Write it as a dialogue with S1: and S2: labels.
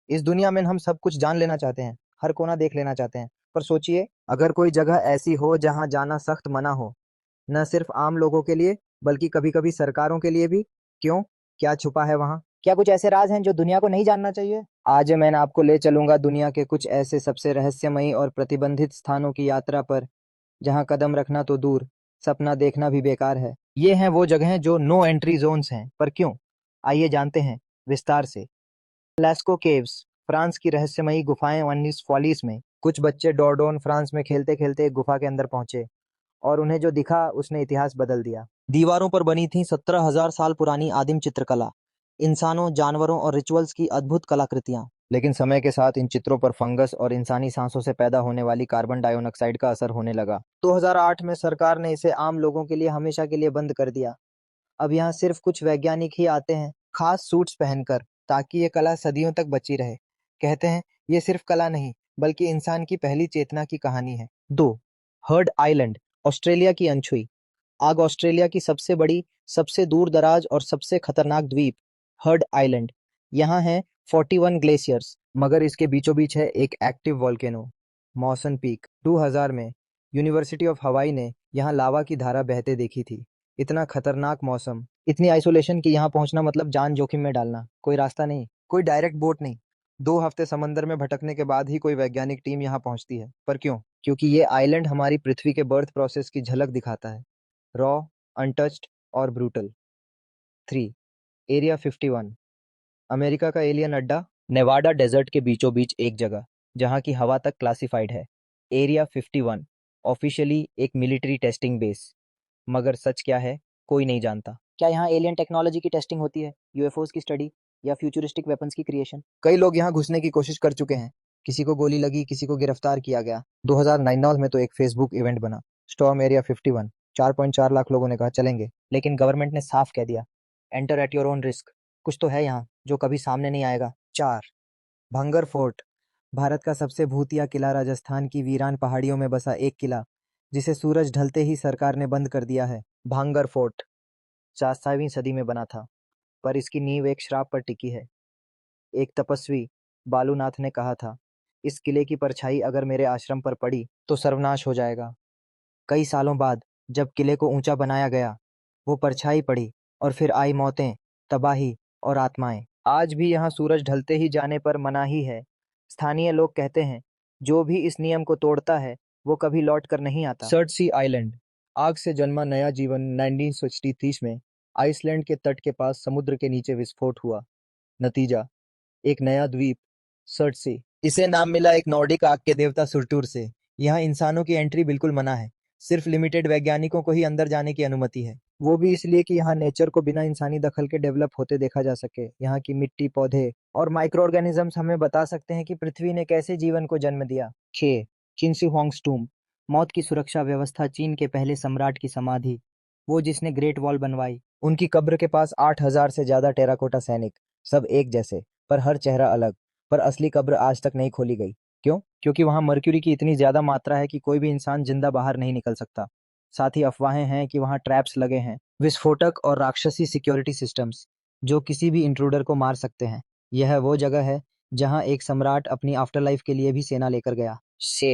S1: इस दुनिया में हम सब कुछ जान लेना चाहते हैं, हर कोना देख लेना चाहते हैं। पर सोचिए, अगर कोई जगह ऐसी हो जहां जाना सख्त मना हो, न सिर्फ आम लोगों के लिए, बल्कि कभी-कभी सरकारों के लिए भी। क्यों? क्या छुपा है वहां? क्या कुछ ऐसे राज हैं जो दुनिया को नहीं जानना चाहिए? आज मैं आपको ले चलूंगा दुनिया के कुछ ऐसे सबसे रहस्यमयी और प्रतिबंधित स्थानों की यात्रा पर, जहां कदम रखना तो दूर, सपना देखना भी बेकार है। ये हैं वो जगहें जो नो एंट्री जोन्स हैं। पर क्यों? आइए जानते हैं विस्तार से। लेस्को केव्स, फ्रांस की रहस्यमयी गुफाएं 1940 में। कुछ बच्चे डोरडोन फ्रांस में खेलते खेलते एक गुफा के अंदर पहुंचे, और उन्हें जो दिखा उसने इतिहास बदल दिया। दीवारों पर बनी थी 17,000 साल पुरानी आदिम चित्रकला, इंसानों, जानवरों और रिचुअल्स की अद्भुत कलाकृतियां। लेकिन समय के साथ इन चित्रों पर फंगस और इंसानी सांसों से पैदा होने वाली कार्बन डाइऑक्साइड का असर होने लगा। 2008 में सरकार ने इसे आम लोगों के लिए हमेशा के लिए बंद कर दिया। अब यहाँ सिर्फ कुछ वैज्ञानिक ही आते हैं, खास सूट्स पहनकर, ताकि ये कला सदियों तक बची रहे। कहते हैं ये सिर्फ कला नहीं, बल्कि इंसान की पहली चेतना की कहानी है। 2. हर्ड आइलैंड, ऑस्ट्रेलिया की अनछुई। आग ऑस्ट्रेलिया की सबसे बड़ी, सबसे दूर दराज और सबसे खतरनाक द्वीप, हर्ड आइलैंड। यहाँ है 41 ग्लेशियर्स, मगर इसके बीचों बीच है एक एक्टिव वॉल्केनो, मॉसन पीक। 2000 में यूनिवर्सिटी ऑफ हवाई ने यहाँ लावा की धारा बहते देखी थी। इतना खतरनाक मौसम, इतनी आइसोलेशन कि यहाँ पहुंचना मतलब जान जोखिम में डालना। कोई रास्ता नहीं, कोई डायरेक्ट बोट नहीं। 2 हफ्ते समंदर में भटकने के बाद ही कोई वैज्ञानिक टीम यहाँ पहुंचती है। पर क्यों? क्योंकि ये आइलैंड हमारी पृथ्वी के बर्थ प्रोसेस की झलक दिखाता है। रॉ, अनटच्ड और ब्रूटल। 3. एरिया 51, अमेरिका का एलियन अड्डा, नेवाडा डेजर्ट के बीचों बीच एक जगह जहाँ की हवा तक क्लासिफाइड है। एरिया 51 ऑफिशियली एक मिलिट्री टेस्टिंग बेस, मगर सच क्या है कोई नहीं जानता। क्या यहाँ एलियन टेक्नोलॉजी की टेस्टिंग होती है, यूएफओस की स्टडी, या फ्यूचरिस्टिक वेपन्स की क्रिएशन? कई लोग यहाँ घुसने की कोशिश कर चुके हैं। किसी को गोली लगी, किसी को गिरफ्तार किया गया। 2009 में तो एक फेसबुक इवेंट बना, स्टॉर्म एरिया 51। 4.4 लाख लोगों ने कहा चलेंगे, लेकिन गवर्नमेंट ने साफ कह दिया, enter at your own risk. कुछ तो है यहाँ जो कभी सामने नहीं आएगा। 4. भंगर फोर्ट, भारत का सबसे भूतिया किला, राजस्थान की वीरान पहाड़ियों में बसा एक किला, जिसे सूरज ढलते ही सरकार ने बंद कर दिया है। भांगर फोर्ट 7वीं सदी में बना था, पर इसकी नींव एक श्राप पर टिकी है। एक तपस्वी बालूनाथ ने कहा था, इस किले की परछाई अगर मेरे आश्रम पर पड़ी तो सर्वनाश हो जाएगा। कई सालों बाद जब किले को ऊंचा बनाया गया, वो परछाई पड़ी, और फिर आई मौतें, तबाही और आत्माएं। आज भी यहाँ सूरज ढलते ही जाने पर मनाही है। स्थानीय लोग कहते हैं, जो भी इस नियम को तोड़ता है वो कभी लौट कर नहीं आता। सर्टसी आइलैंड, आग से जन्मा नया जीवन। 1933 में आइसलैंड के तट के पास समुद्र के नीचे विस्फोट हुआ। नतीजा, एक नया द्वीप, सर्टसी। इसे नाम मिला एक नॉर्डिक आग के देवता सुरटूर से। यहाँ इंसानों की एंट्री बिल्कुल मना है, सिर्फ लिमिटेड वैज्ञानिकों को ही अंदर जाने की अनुमति है। वो भी इसलिए कि यहाँ नेचर को बिना इंसानी दखल के डेवलप होते देखा जा सके। यहाँ की मिट्टी, पौधे और माइक्रो ऑर्गेनिजम्स हमें बता सकते हैं कि पृथ्वी ने कैसे जीवन को जन्म दिया। 6. चिंसी होंग्स टूम, मौत की सुरक्षा व्यवस्था, चीन के पहले सम्राट की समाधि, वो जिसने ग्रेट वॉल बनवाई। उनकी कब्र के पास 8,000 से ज्यादा टेराकोटा सैनिक, सब एक जैसे, पर हर चेहरा अलग। पर असली कब्र आज तक नहीं खोली गई। क्यों? क्योंकि वहां मर्क्यूरी की इतनी ज्यादा मात्रा है कि कोई भी इंसान जिंदा बाहर नहीं निकल सकता। साथ ही अफवाहें हैं कि वहां ट्रैप्स लगे हैं, विस्फोटक और राक्षसी सिक्योरिटी सिस्टम्स, जो किसी भी इंट्रूडर को मार सकते हैं। यह वो जगह है जहां एक सम्राट अपनी आफ्टरलाइफ के लिए भी सेना लेकर गया। शेर